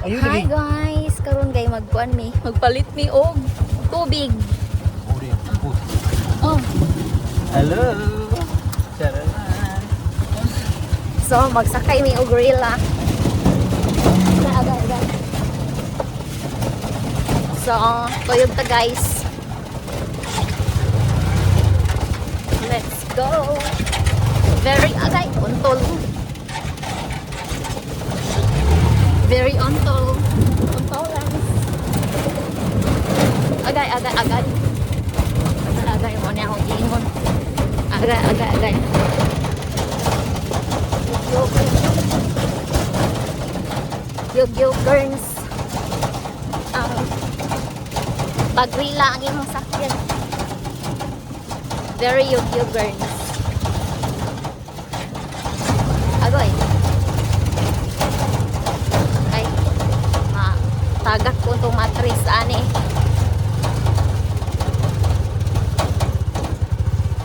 Ayun, Hi guys, karon gay magkuan mi, magpalit mi og tubig. Oh, Hello. Charalan. so magsakay mi og gorilla. So, tuyog ta guys. Let's go. Very agay untol. Very untol. Untolan. Agay. Agay mo na akong giingon. Agay. Yug girls. Pagrila ang imong sakyan. Very yug girls. Agoy. Ay. Tagak ko itong matris ani.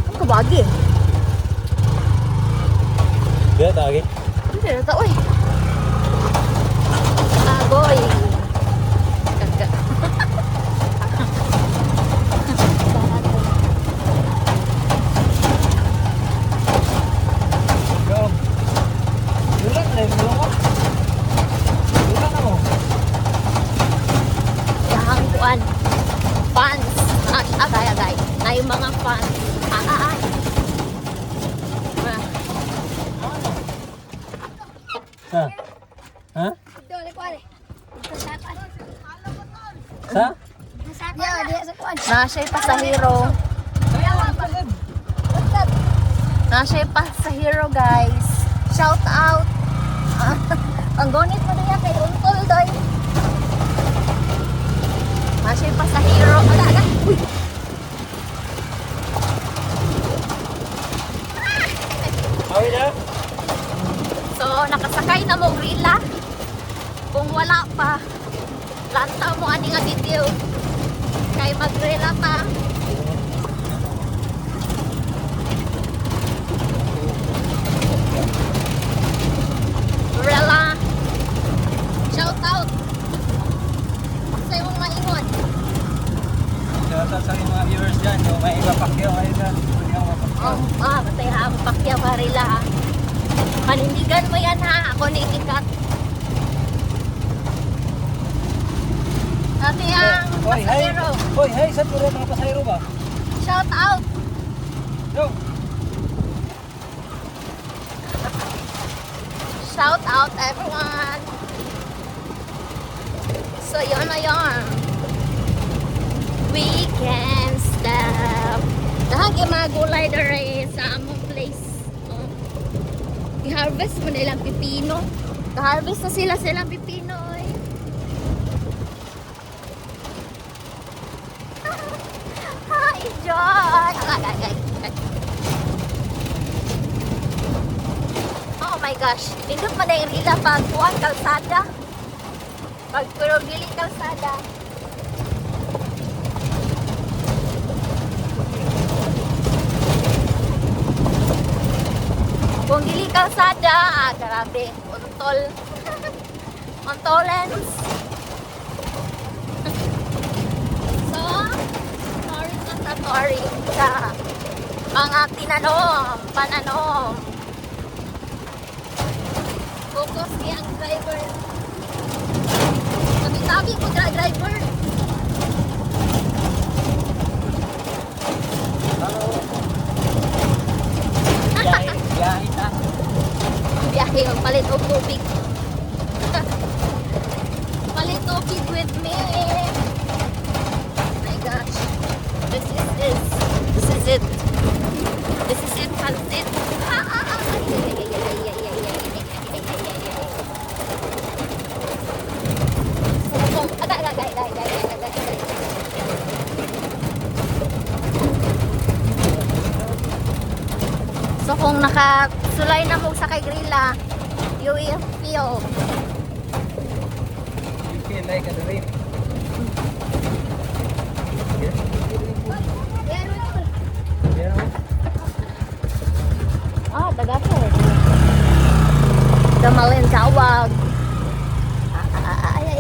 Ang kabagi. Dia tagi. Hindi na ito, uy. Agoy. Kaga. Go. Dulan na mo. Dulan na mo. Yang kuan. Fans. Agay. Na yung mga fans. Ha? Ha? Sa? Na siya'y pasahero. Na siya'y pasahero guys. Shout out. Ang gonit mo niya kay Untol doy. Na siya'y pasahero. Aga. Uy. Awi na? So, nakasakay na mo gorilla. Kung wala pa, lantaw mo ani nga video. Kay mag-gorilla pa. Gorilla. Shout out. Sa iyong maingon. Shoutout sa mga viewers dyan. Yung may iba pakyaw kayo dyan. Matay ha, ang pakyaw gorilla ha. Panindigan mo yan ha. Ako ni ikat. Ate ang Hoy, hey! pasahero. Hoy, hey! Saan puro mga pasahero ba? Shout out. Yo! Shout out everyone. So yun na yun. We can stop. Dahil yung mga gulay na rin sa among place. Oh. I-harvest mo nilang pipino. I-harvest na sila silang pipino. Eh. Hi, John! Oh my gosh, nindot man na yung rila pag buwan kalsada. Pag pero dili kalsada. Kung dili kalsada, grabe, untol. Untolens. So, sorry sa mga tinanom, pananom. Focus kaya ang driver. Sabi ko driver. Hello! Biyahe ta. Biyahe, magpalit og tubig. Palit tubig with me. Oh my gosh. This is it. This is it, pansit. So kung nakasulay na mo sa kay grilla, you will feel. You feel like a dream. Taga po. Damalin tawag. Ay.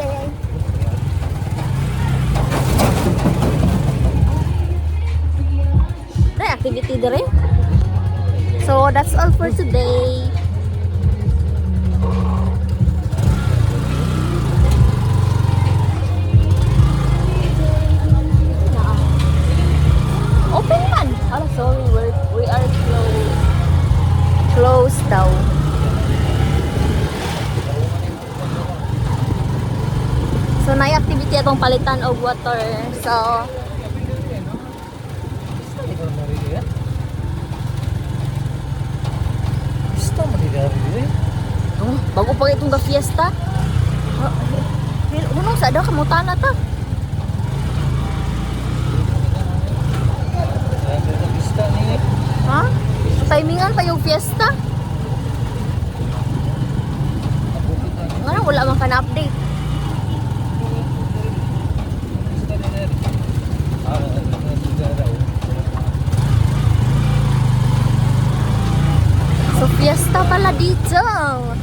lagi dire. So that's all for today. Open man. Oh, sorry, we are closed. Closed daw. So, na-activity atong palitan og water. So, Gusto mo di dari oh, bago pa itong ga-fiesta. Hunong sa daw kamutan na ta. Gusto ni Ha? Timingan pa yung fiesta. Ano, wala man ka na-update. Gusto ni dari. Daw. So, fiesta pala dito.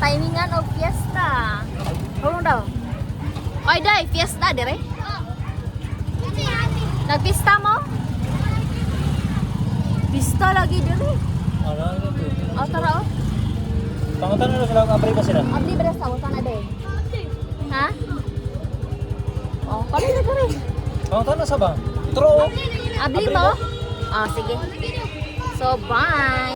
Timingan o fiesta. Hulong daw. Oy, day, fiesta, dire? Nag-fiesta mo? Fiesta lagi dire. Ano ito? O, tara o. Pangutan na sila ang abri ba sila? Abli ba sa mo? Sana day? Ha? O, kali na dire. Pangutan na sa ba? Tro. Abli mo? O, sige. So, bye.